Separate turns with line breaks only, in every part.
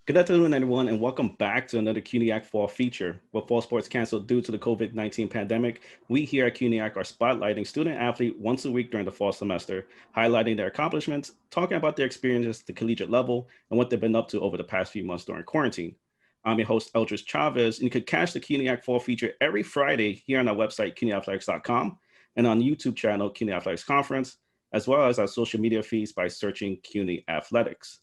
Good afternoon, everyone, and welcome back to another CUNYAC Fall Feature. With fall sports canceled due to the COVID-19 pandemic, we here at CUNYAC are spotlighting student athlete once a week during the fall semester, highlighting their accomplishments, talking about their experiences at the collegiate level, and what they've been up to over the past few months during quarantine. I'm your host, Eldridge Chavez, and you can catch the CUNYAC Fall Feature every Friday here on our website, cunyathletics.com, and on YouTube channel, CUNY Athletics Conference, as well as our social media feeds by searching CUNY Athletics.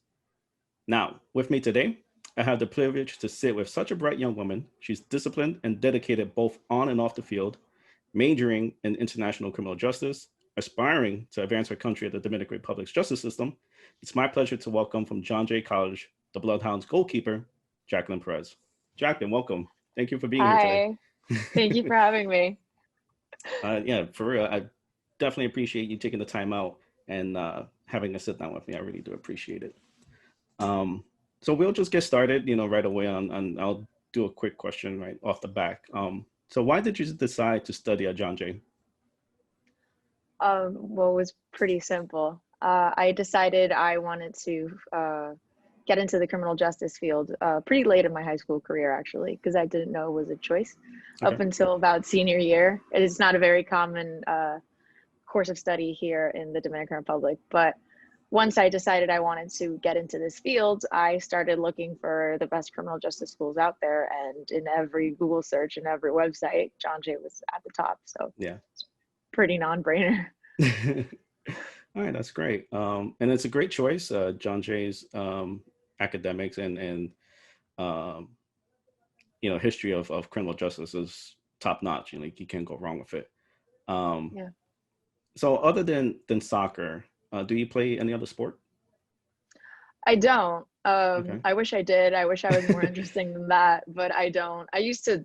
Now, with me today, I have the privilege to sit with such a bright young woman. She's disciplined and dedicated both on and off the field, majoring in international criminal justice, aspiring to advance her country at the Dominican Republic's justice system. It's my pleasure to welcome from John Jay College, the Bloodhounds goalkeeper, Jacqueline Perez. Jacqueline, welcome. Thank you for being here today.
Hi, thank you for having me.
Yeah, for real, I definitely appreciate you taking the time out and having a sit down with me. I really do appreciate it. So we'll just get started, right away on I'll do a quick question right off the back. So why did you decide to study at John Jay?
Well, it was pretty simple. I decided I wanted to get into the criminal justice field pretty late in my high school career, actually, because I didn't know it was a choice up until about senior year. It is not a very common course of study here in the Dominican Republic, but once I decided I wanted to get into this field, I started looking for the best criminal justice schools out there. And in every Google search and every website, John Jay was at the top. So
yeah,
it's pretty non-brainer.
All right, that's great. And it's a great choice. John Jay's academics and history of criminal justice is top notch. You can't go wrong with it.
Yeah.
So other than soccer, do you play any other sport?
I don't.
Okay.
I wish I did. I wish I was more interesting than that, but I don't. I used to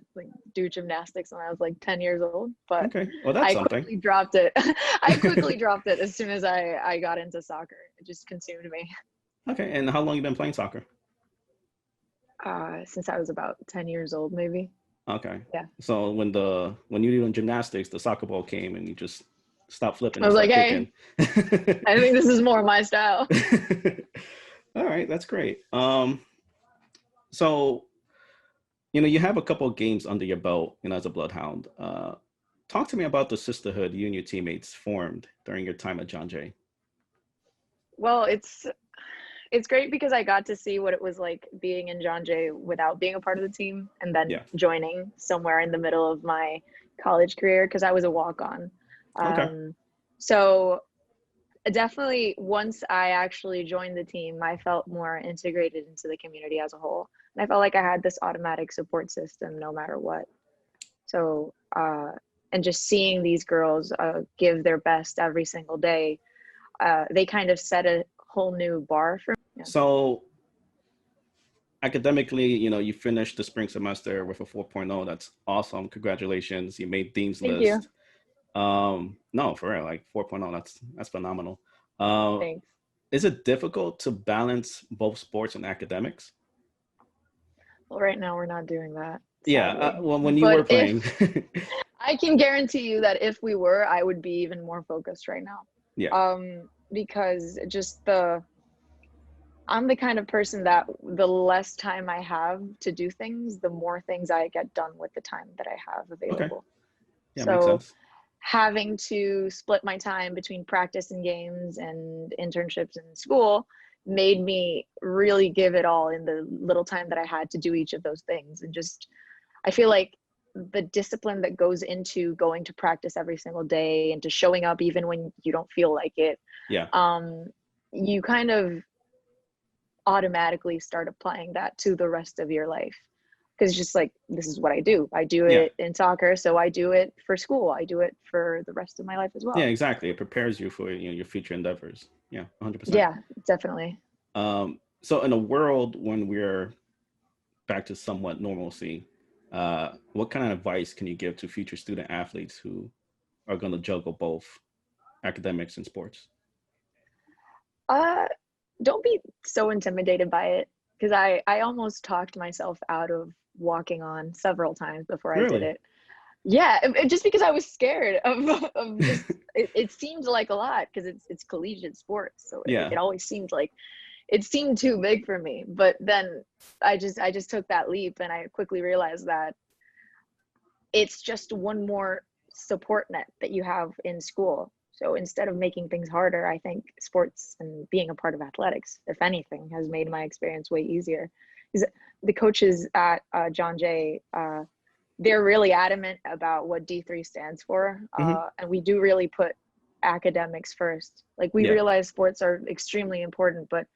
do gymnastics when I was 10 years old, but
okay. Well, that's something.
Quickly dropped it. I quickly dropped it as soon as I got into soccer. It just consumed me.
Okay. And how long you been playing soccer?
Since I was about 10 years old, maybe.
Okay.
Yeah.
So when you were doing gymnastics, the soccer ball came and you just stopped flipping.
I was like, hey,
kicking.
I think this is more my style.
All right, that's great. So, you have a couple of games under your belt, as a Bloodhound. Talk to me about the sisterhood you and your teammates formed during your time at John Jay.
Well, it's great because I got to see what it was like being in John Jay without being a part of the team, and then joining somewhere in the middle of my college career because I was a walk-on. So definitely once I actually joined the team, I felt more integrated into the community as a whole. And I felt like I had this automatic support system no matter what. So, and just seeing these girls give their best every single day, they kind of set a whole new bar for me. Yeah.
So academically, you finished the spring semester with a 4.0. That's awesome. Congratulations. You made Dean's
Thank
list.
You.
No, for real, 4.0, that's phenomenal.
Thanks.
Is it difficult to balance both sports and academics?
Well, right now we're not doing that.
Yeah, well, when you were playing.
I can guarantee you that if we were, I would be even more focused right now.
Yeah.
Because I'm the kind of person that the less time I have to do things, the more things I get done with the time that I have available.
Okay. Yeah,
so
makes sense.
Having to split my time between practice and games and internships in school made me really give it all in the little time that I had to do each of those things. And I feel like the discipline that goes into going to practice every single day and to showing up even when you don't feel like it.
Yeah.
You kind of automatically start applying that to the rest of your life. Because just this is what I do. I do it in soccer, so I do it for school. I do it for the rest of my life as well.
Yeah, exactly. It prepares you for your future endeavors. Yeah, 100%.
Yeah, definitely.
So in a world when we're back to somewhat normalcy, what kind of advice can you give to future student athletes who are going to juggle both academics and sports?
Don't be so intimidated by it, because I almost talked myself out of walking on several times before I did it. Yeah, just because I was scared of just, it seemed like a lot because it's collegiate sports, so it always seemed like it seemed too big for me. But then I just took that leap, and I quickly realized that it's just one more support net that you have in school. So instead of making things harder, I think sports and being a part of athletics, if anything, has made my experience way easier. Because the coaches at John Jay, they're really adamant about what D3 stands for.
Hmm.
And we do really put academics first. Like, we
Yeah.
realize sports are extremely important, but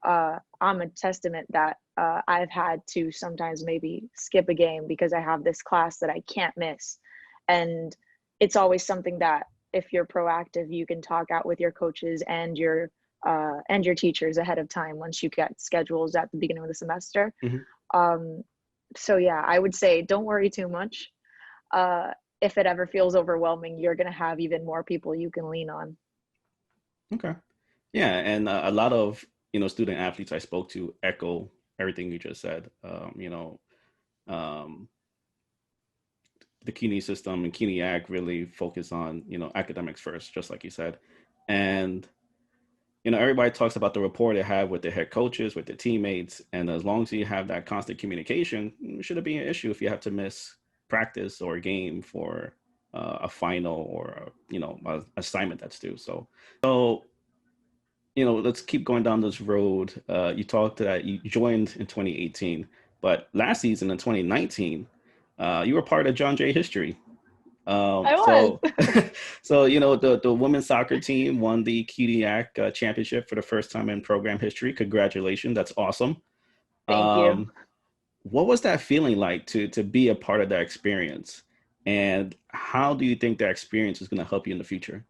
I'm a testament that I've had to sometimes maybe skip a game because I have this class that I can't miss. And it's always something that, if you're proactive, you can talk out with your coaches and your teachers ahead of time once you get schedules at the beginning of the semester.
Hmm.
So yeah, I would say don't worry too much. If it ever feels overwhelming, you're going to have even more people you can lean on.
Okay. Yeah, and a lot of student athletes I spoke to echo everything you just said. Um, the CUNY system and CUNYAC really focus on academics first, just like you said, and everybody talks about the rapport they have with their head coaches, with their teammates, and as long as you have that constant communication, it shouldn't be an issue if you have to miss practice or a game for a final or a assignment that's due. So let's keep going down this road. You talked that you joined in 2018, but last season in 2019, you were part of John Jay history.
I was.
So, so the women's soccer team won the CUNYAC championship for the first time in program history. Congratulations, that's awesome.
Thank you.
What was that feeling like to be a part of that experience, and how do you think that experience is going to help you in the future?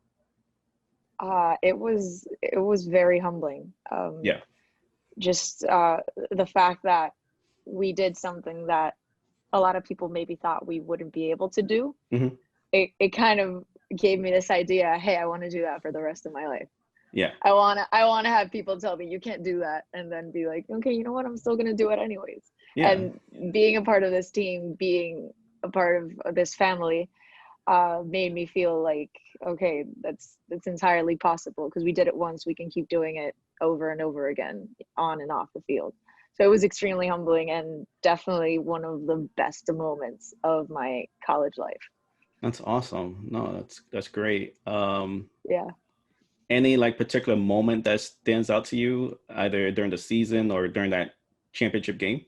It was very humbling.
Yeah.
Just the fact that we did something that a lot of people maybe thought we wouldn't be able to do.
Hmm.
It kind of gave me this idea, hey, I want to do that for the rest of my life.
Yeah.
I want to have people tell me you can't do that, and then be like, okay, you know what, I'm still going to do it anyways.
Yeah.
And being a part of this team, being a part of this family, made me feel like, okay, that's entirely possible, because we did it once, we can keep doing it over and over again, on and off the field. So it was extremely humbling, and definitely one of the best moments of my college life.
That's awesome. No, that's great.
Yeah.
Any like particular moment that stands out to you, either during the season or during that championship game?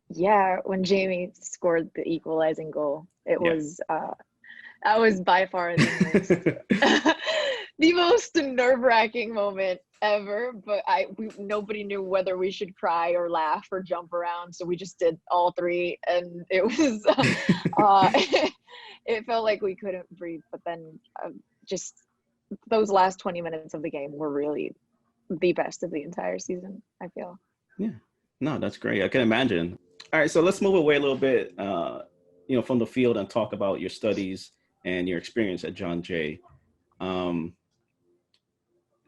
Yeah, when Jamie scored the equalizing goal, it
Yeah.
was that was by far the most the most nerve-wracking moment ever. But nobody knew whether we should cry or laugh or jump around, so we just did all three, and it was it felt like we couldn't breathe. But then just those last 20 minutes of the game were really the best of the entire season, I feel.
Yeah. No, that's great. I can imagine. All right, so let's move away a little bit, from the field and talk about your studies and your experience at John Jay. Um,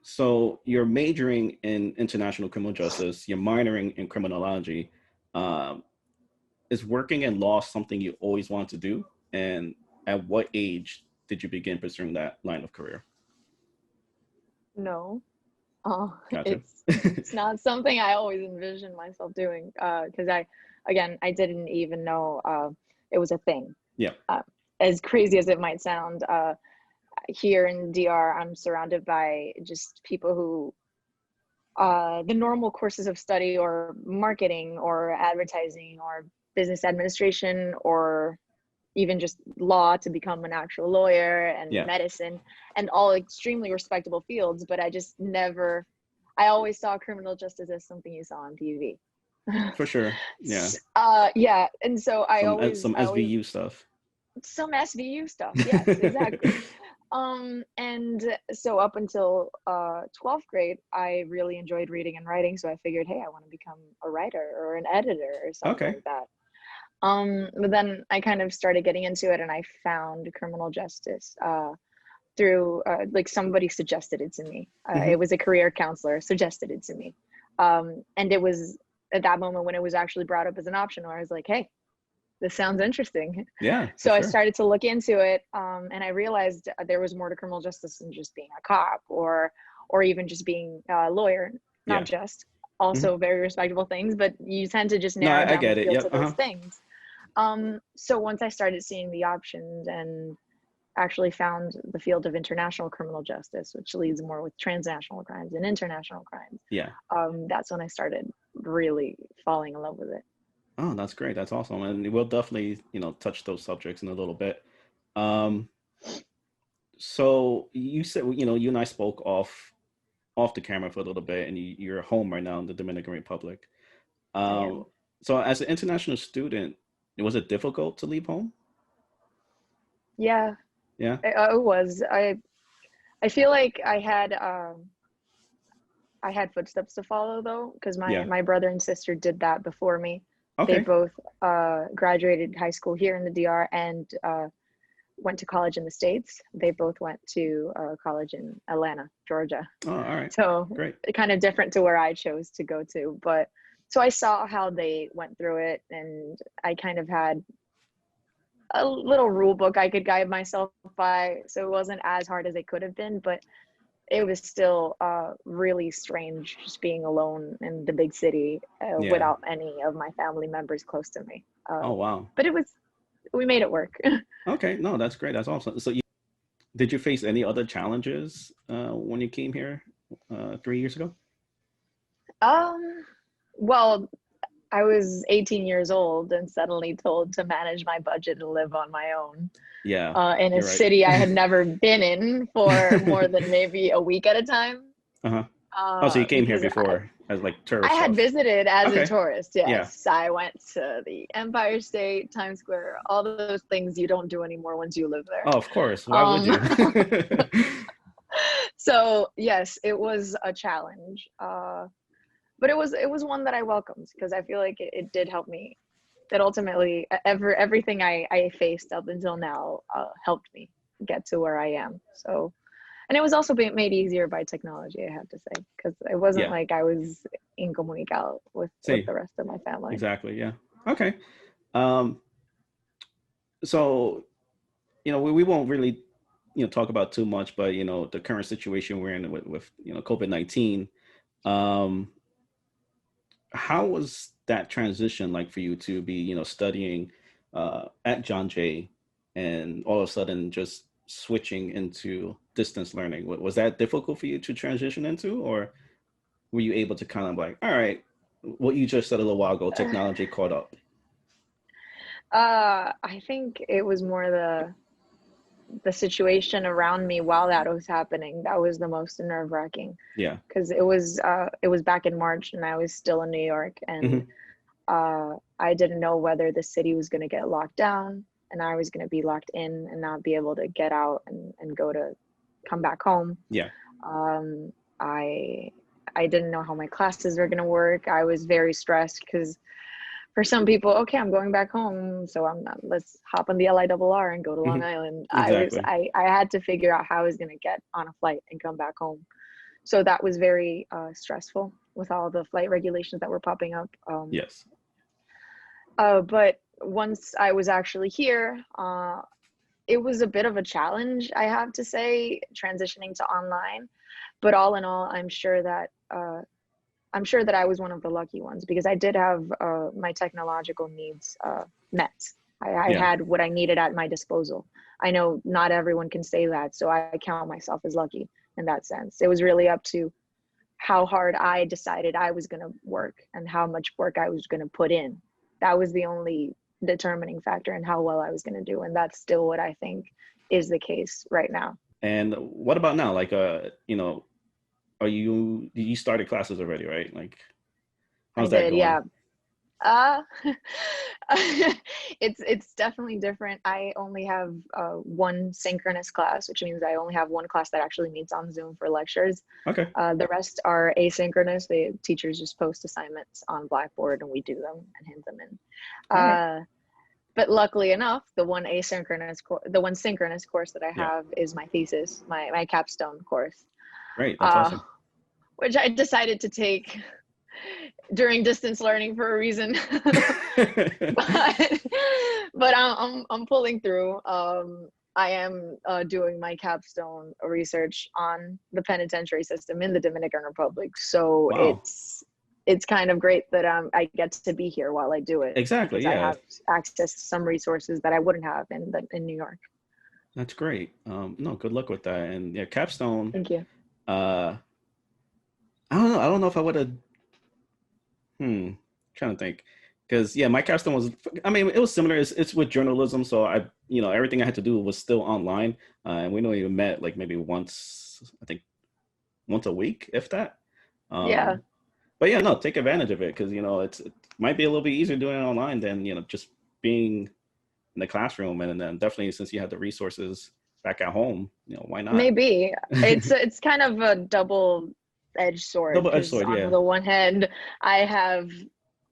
so you're majoring in international criminal justice, you're minoring in criminology. Um, is working in law something you always wanted to do? And at what age did you begin pursuing that line of career?
No,
Gotcha.
it's not something I always envisioned myself doing, because I didn't even know it was a thing.
Yeah.
As crazy as it might sound, here in DR, I'm surrounded by just people who the normal courses of study, or marketing, or advertising, or business administration, or even just law to become an actual lawyer, and
Yeah,
medicine, and all extremely respectable fields. But I always saw criminal justice as something you saw on TV.
for sure. Yeah.
Yeah. And so
Some
I always,
SVU stuff.
some SVU stuff. Yes, exactly. And so up until 12th grade, I really enjoyed reading and writing. So I figured, hey, I want to become a writer or an editor or something
Okay.
like that. But then I kind of started getting into it, and I found criminal justice through like somebody suggested it to me.
Hmm.
It was a career counselor suggested it to me. And it was at that moment when it was actually brought up as an option, where I was like, hey, this sounds interesting.
Yeah, for
So I
sure.
started to look into it, and I realized there was more to criminal justice than just being a cop, or even just being a lawyer. not
Yeah.
just,
Hmm.
also very respectable things, but you tend to just
No,
narrow
I
down the
get it.
field to
Yep.
those things. So once I started seeing the options and actually found the field of international criminal justice, which leads more with transnational crimes and international crimes,
Yeah.
that's when I started really falling in love with it.
Oh, that's great. That's awesome. And we'll definitely, touch those subjects in a little bit. Um, so you said, you and I spoke off the camera for a little bit, and you're home right now in the Dominican Republic.
I
Um,
am.
so as an international student, was it difficult to leave home?
Yeah,
Yeah.
it was. I feel like I had footsteps to follow though, because my
Yeah.
my brother and sister did that before me. They
Okay.
both graduated high school here in the DR and went to college in the States. They both went to college in Atlanta, Georgia.
Oh, all right.
So
Great.
kind of different to where I chose to go to. But so I saw how they went through it, and I kind of had a little rule book I could guide myself by. So it wasn't as hard as it could have been, but it was still really strange just being alone in the big city
Yeah.
without any of my family members close to me.
Oh, wow.
But we made it work.
Okay. No, that's great. That's awesome. So did you face any other challenges when you came here 3 years ago?
um, well, I was 18 years old and suddenly told to manage my budget and live on my own
Yeah,
in a
you're right.
city I had never been in for more than maybe a week at a time.
Uh-huh. Oh, so you came here
Because
before as like
I
tourist
had
stuff.
visited as a
Okay.
tourist,
Yeah.
yes. I went to the Empire State, Times Square, all those things you don't do anymore once you live there.
Oh, of course. Why would
Um,
you?
so yes, it was a challenge, but it was one that I welcomed because I feel like it did help me. That ultimately, everything I faced up until now helped me get to where I am. So, and it was also made easier by technology, I have to say, because it wasn't
Yeah.
like I was incomunicado with
See,
the rest of my family.
exactly. Yeah. Okay. Um, so, we won't really, talk about too much, but, the current situation we're in with COVID-19. Um, how was that transition like for you to be, studying at John Jay and all of a sudden just switching into distance learning? Was that difficult for you to transition into, or were you able to kind of like, all right, what you just said a little while ago, technology caught up?
I think it was more the situation around me while that was happening that was the most nerve-wracking
Yeah.
because it was back in March and I was still in New York and
Hmm.
I didn't know whether the city was going to get locked down and I was going to be locked in and not be able to get out and come back home.
Yeah.
Um, I I didn't know how my classes were going to work. I was very stressed because for some people, okay, I'm going back home, so I'm not, let's hop on the LIRR and go to Long
Hmm.
Island.
Exactly.
I had to figure out how I was going to get on a flight and come back home. So that was very stressful with all the flight regulations that were popping up.
Yes.
But once I was actually here, it was a bit of a challenge, I have to say, transitioning to online. But all in all, I'm sure that I was one of the lucky ones because I did have my technological needs met. I
Yeah.
had what I needed at my disposal. I know not everyone can say that, so I count myself as lucky in that sense. It was really up to how hard I decided I was going to work and how much work I was going to put in. That was the only determining factor in how well I was going to do. And that's still what I think is the case right now.
And what about now? Like, you started classes already, right? Like,
I
how's that
did,
going?
yeah. Uh, it's definitely different. I only have one synchronous class, which means I only have one class that actually meets on Zoom for lectures.
Okay.
The rest are asynchronous. The teachers just post assignments on Blackboard and we do them and hand them in.
All right.
But luckily enough, the one synchronous course that I
Yeah.
have is my thesis, my capstone course,
Great. That's
uh,
awesome.
which I decided to take during distance learning for a reason. but but I'm pulling through. I am doing my capstone research on the penitentiary system in the Dominican Republic. So
Wow.
it's kind of great that I get to be here while I do it,
Exactly.
because I
Yeah.
have access to some resources that I wouldn't have in New York.
That's great. No, good luck with that. And yeah, capstone.
Thank you.
Uh, I don't know. I don't know if I would have. Trying to think. Because yeah, my capstone was. I mean, it was similar. It's with journalism, so everything I had to do was still online, and we only met like maybe once. I think once a week, if that.
Yeah,
Um, but yeah, no, take advantage of it because it might be a little bit easier doing it online than just being in the classroom, and then definitely since you have the resources back at home, why not?
maybe it's kind of a double-edged sword,
Double-edged
because
sword,
on
yeah,
the one hand, I have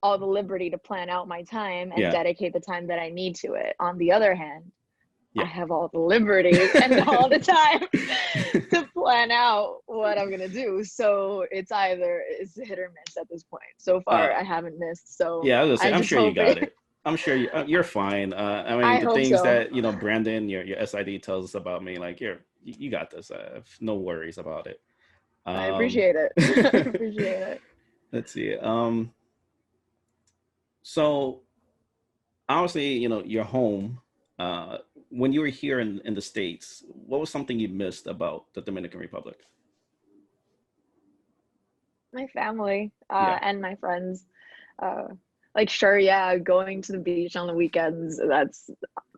all the liberty to plan out my time and
yeah,
dedicate the time that I need to it. On the other hand, I
yeah.
have all the liberty and all the time to plan out what I'm gonna do. So it's hit or miss at this point. So far,
uh,
I haven't missed. So
yeah, I was gonna say,
I
I'm
just
sure you
hope
got
it.
it. I'm sure you're fine. I mean,
I
the
hope
things
so.
that Brandon, your SID tells us about me, like you got this. I have no worries about it.
I
Um,
appreciate it. I appreciate it.
let's see. So obviously, you're home. When you were here in the States, what was something you missed about the Dominican Republic?
My family
Yeah.
and my friends. Uh, like, sure, yeah, going to the beach on the weekends, that's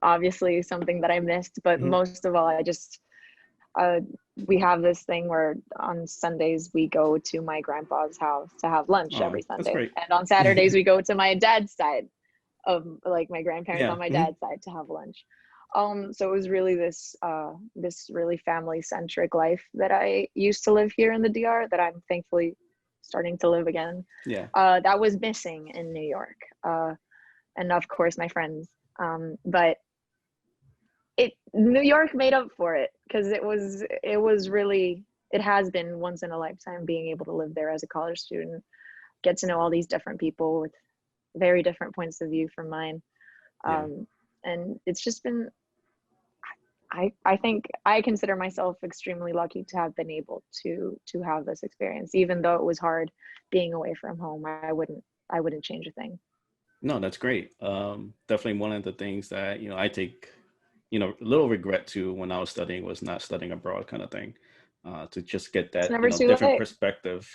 obviously something that I missed. But
Hmm.
most of all, uh, we have this thing where on Sundays we go to my grandpa's house to have lunch
Oh,
every
that's
Sunday.
great.
And on Saturdays we go to my dad's side of, like, my grandparents
Yeah.
on my
Hmm.
dad's side to have lunch. So it was really this really family centric life that I used to live here in the DR that I'm thankfully starting to live again.
Yeah.
That was missing in New York. And of course my friends. But it New York made up for it, because it was really, it has been once in a lifetime being able to live there as a college student, get to know all these different people with very different points of view from mine.
Yeah.
um, and it's just been, I think I consider myself extremely lucky to have been able to have this experience, even though it was hard being away from home. I wouldn't change a thing.
No, that's great. Definitely one of the things that I take a little regret to when I was studying was not studying abroad, kind of thing. To just get
It's
that
never too
different
late.
perspective.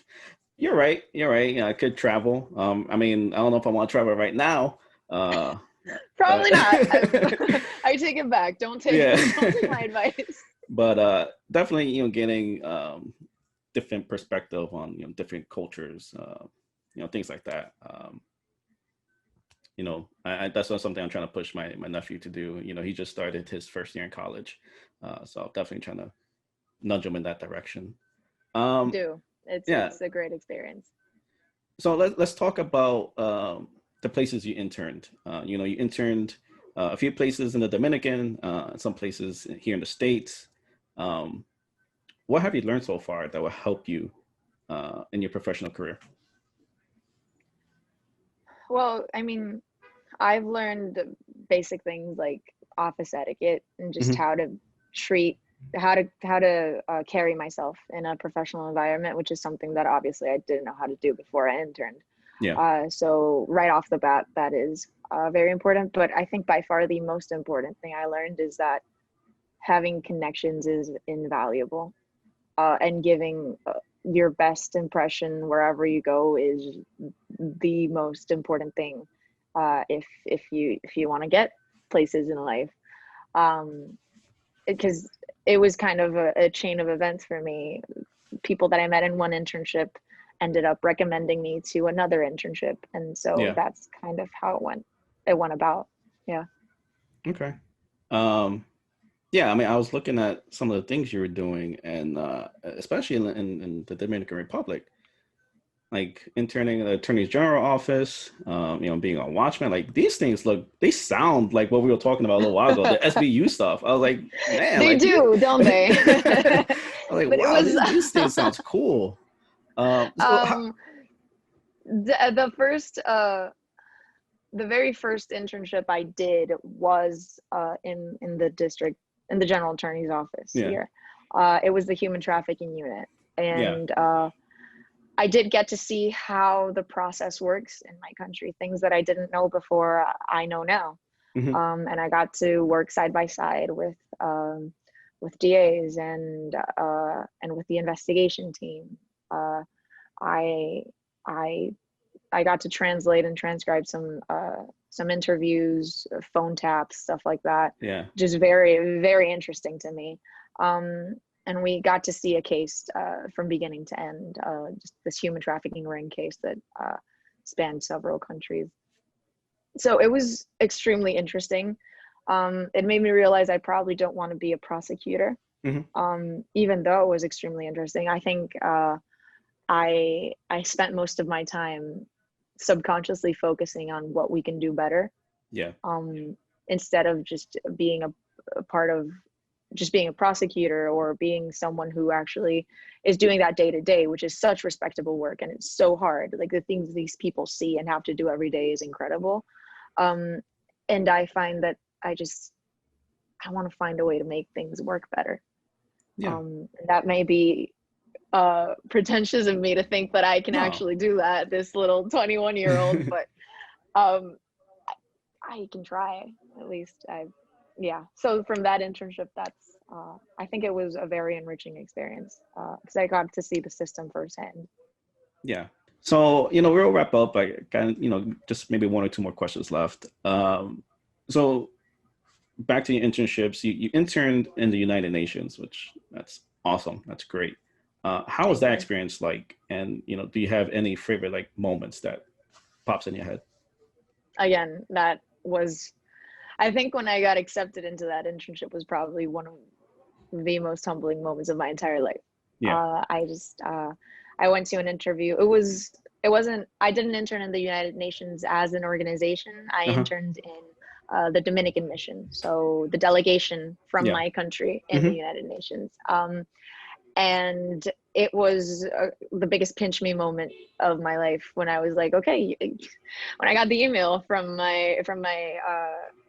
You're right. You're right. Yeah, I could travel. I mean, I don't know if I want to travel right now. Uh, but
Probably not. I take it back. Don't take
yeah.
don't take my advice.
But definitely, getting different perspective on different cultures, things like that. That's not something I'm trying to push my nephew to do. He just started his first year in college, so I'm definitely trying to nudge him in that direction. Um,
Do. It's
yeah.
it's a great experience.
So let's talk about the places you interned. You interned a few places in the Dominican, some places here in the States. Um, what have you learned so far that will help you in your professional career?
Well, I mean, I've learned basic things like office etiquette and just
Hmm.
how to treat, how to carry myself in a professional environment, which is something that obviously I didn't know how to do before I interned.
Yeah.
So right off the bat, that is very important. But I think by far the most important thing I learned is that having connections is invaluable, and giving your best impression wherever you go is the most important thing, if you want to get places in life. um because it was kind of a chain of events for me. People that I met in one internship ended up recommending me to another internship, and so
Yeah.
that's kind of how it went about. Yeah.
Okay. Um, yeah. I mean, I was looking at some of the things you were doing, and especially in the Dominican Republic, like interning in the Attorney General office, being a watchman. Like these things they sound like what we were talking about a little while ago, the SBU stuff. I was like, man,
They
like these.
do, don't they?
I was like,
But it
wow,
was
these things sounds cool. So how,
um the first the very first internship I did was in the district in the general attorney's office
Yeah.
here. It was the human trafficking unit.
Yeah.
And I did get to see how the process works in my country, things that I didn't know before I know now.
Hmm.
And I got to work side by side with DAs and with the investigation team. I I I got to translate and transcribe some interviews, phone taps, stuff like that.
Yeah.
Just very, very interesting to me. And we got to see a case from beginning to end, just this human trafficking ring case that spanned several countries. So it was extremely interesting. It made me realize I probably don't want to be a prosecutor,
Hmm.
even though it was extremely interesting. I think I spent most of my time subconsciously focusing on what we can do better,
Yeah.
instead of just being a part of just being a prosecutor or being someone who actually is doing that day to day, which is such respectable work and it's so hard. Like the things these people see and have to do every day is incredible. And I find that I want to find a way to make things work better.
Yeah.
That may be pretentious of me to think that I can
No.
actually do that, this little 21-year-old, but um I can try, at least. Yeah, so from that internship, that's I think it was a very enriching experience because I got to see the system firsthand.
Yeah. So, we'll wrap up. I kind of, just maybe one or two more questions left. So back to your internships, you interned in the United Nations, which that's awesome. That's great. How was
Thank
that
you.
experience like? And, do you have any favorite like moments that pops in your head?
Again, that was, I think when I got accepted into that internship was probably one of the most humbling moments of my entire life.
Yeah.
I went to an interview. It wasn't, I didn't intern in the United Nations as an organization. I
Uh-huh.
interned in the Dominican mission, so the delegation from
Yeah.
my country in the
Hmm.
United Nations. And it was the biggest pinch me moment of my life when I was like, okay, when I got the email from my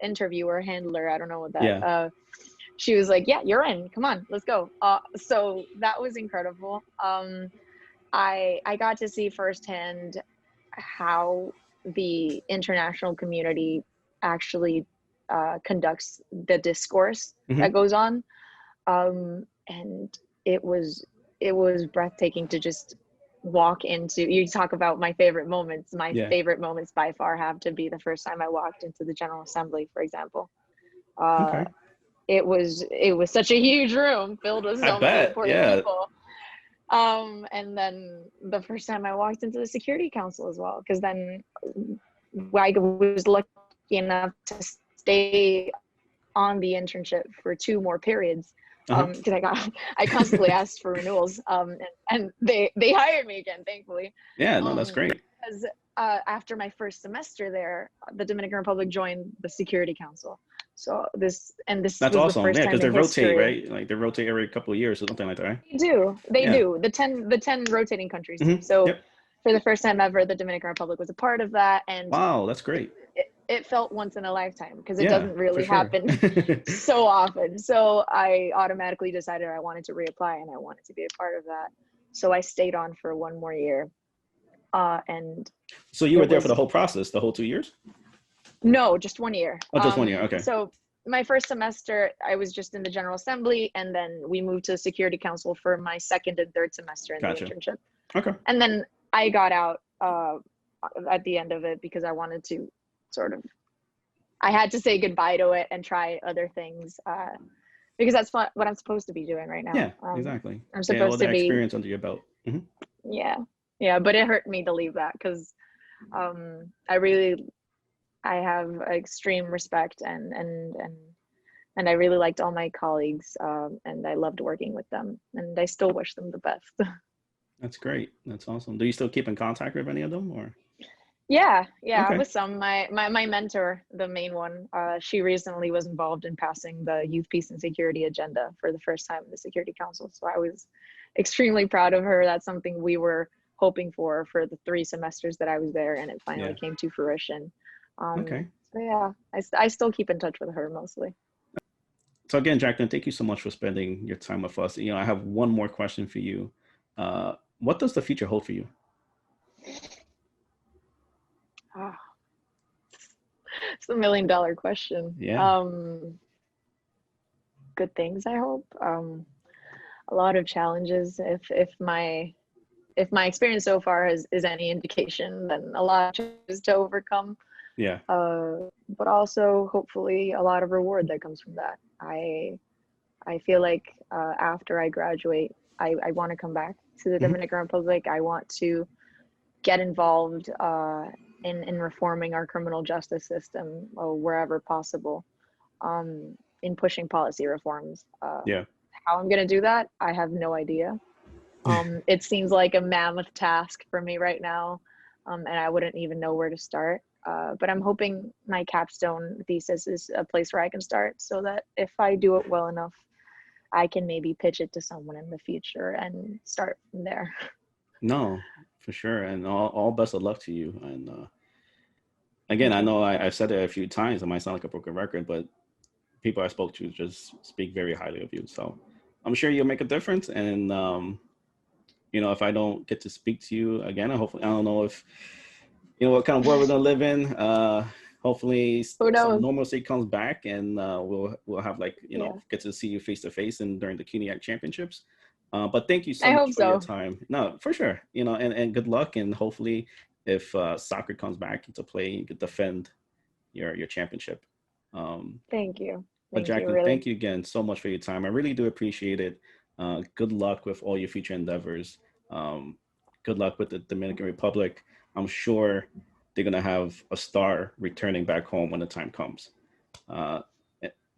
interviewer, handler, I don't know what
Yeah.
that. She was like, yeah, you're in. Come on, let's go. So that was incredible. I got to see firsthand how the international community actually conducts the discourse
Hmm.
that goes on, and it was breathtaking to just walk into. You talk about my favorite moments. My
Yeah.
favorite moments by far have to be the first time I walked into the General Assembly, for example. Uh,
Okay.
it was such a huge room filled with
I
so many
bet.
important
Yeah.
people. And then the first time I walked into the Security Council as well, because then I was lucky enough to stay on the internship for 2 more periods,
Uh-huh.
because I constantly asked for renewals, and they hired me again, thankfully.
Yeah. No, that's
um
great.
because after my first semester there, the Dominican Republic joined the Security Council. So this
That's
was the
awesome. Yeah,
first
because
time
they
in
rotate,
history.
right? Like they rotate every couple of years or something like that, right?
They
Yeah.
do. The ten rotating countries do.
Hmm.
So
Yep.
for the first time ever, the Dominican Republic was a part of that, and
Wow, that's
it,
great.
it felt once in a lifetime because it
Yeah,
doesn't
for
really
sure.
happen so often. So I automatically decided I wanted to reapply and I wanted to be a part of that. So I stayed on for 1 more year, and
So you were
it
there for the
was,
whole process, the whole 2 years?
no, just 1 year.
Oh, just 1 year. Okay.
So my first semester, I was just in the General Assembly, and then we moved to the Security Council for my second and third semester in the
Gotcha.
internship.
Okay.
And then I got out at the end of it because I wanted to sort of, I had to say goodbye to it and try other things, because that's what I'm supposed to be doing right now.
Yeah, exactly.
I'm
Get all
supposed to
that
be,
experience under your belt. Hmm.
yeah, yeah, but it hurt me to leave that because um, I really, I have extreme respect and I really liked all my colleagues, and I loved working with them, and I still wish them the best.
That's great. That's awesome. Do you still keep in contact with any of them or?
Yeah,
Okay.
with some. My mentor, the main one, she recently was involved in passing the Youth Peace and Security agenda for the first time in the Security Council. So I was extremely proud of her. That's something we were hoping for the 3 semesters that I was there, and it finally
Yeah.
came to fruition.
Okay.
So yeah, I still keep in touch with her mostly.
So again, Jacqueline, thank you so much for spending your time with us. I have one more question for you. What does the future hold for you?
Ah, it's $1 million question.
Yeah.
Good things, I hope. A lot of challenges. If my experience so far is any indication, then a lot of challenges to overcome.
Yeah.
But also hopefully a lot of reward that comes from that. I feel like after I graduate, I want to come back to the Dominican Republic. I want to get involved in reforming our criminal justice system wherever possible, in pushing policy reforms.
Yeah.
How I'm going to do that, I have no idea. It seems like a mammoth task for me right now, and I wouldn't even know where to start. But I'm hoping my capstone thesis is a place where I can start, so that if I do it well enough, I can maybe pitch it to someone in the future and start from there.
No, for sure. And all best of luck to you. And again,
Thank
I
you.
know I've said it a few times. It might sound like a broken record, but people I spoke to just speak very highly of you. So I'm sure you'll make a difference. And if I don't get to speak to you again, I don't know if what kind of world we're gonna live in. Hopefully
Who
some
knows?
normalcy comes back, and we'll have
Yeah,
get to see you face to face and during the CUNYAC championships. But thank you so
I
much
hope
for your
so.
time. No, for sure. And good luck, and hopefully if soccer comes back into play, you can defend your championship. Um,
Thank you.
but
Thank you,
Jacqueline,
really.
thank you again so much for your time. I really do appreciate it. Good luck with all your future endeavors. Um, Good luck with the Dominican Republic. I'm sure they're gonna have a star returning back home when the time comes. Uh,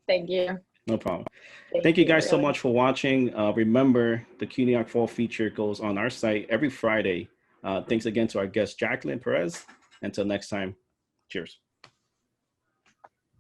Thank you.
no problem.
Thank
Thank you
you,
guys so
really.
much for watching. Remember, the CUNYAC Fall Feature goes on our site every Friday. Thanks again to our guest, Jacqueline Perez. Until next time, cheers.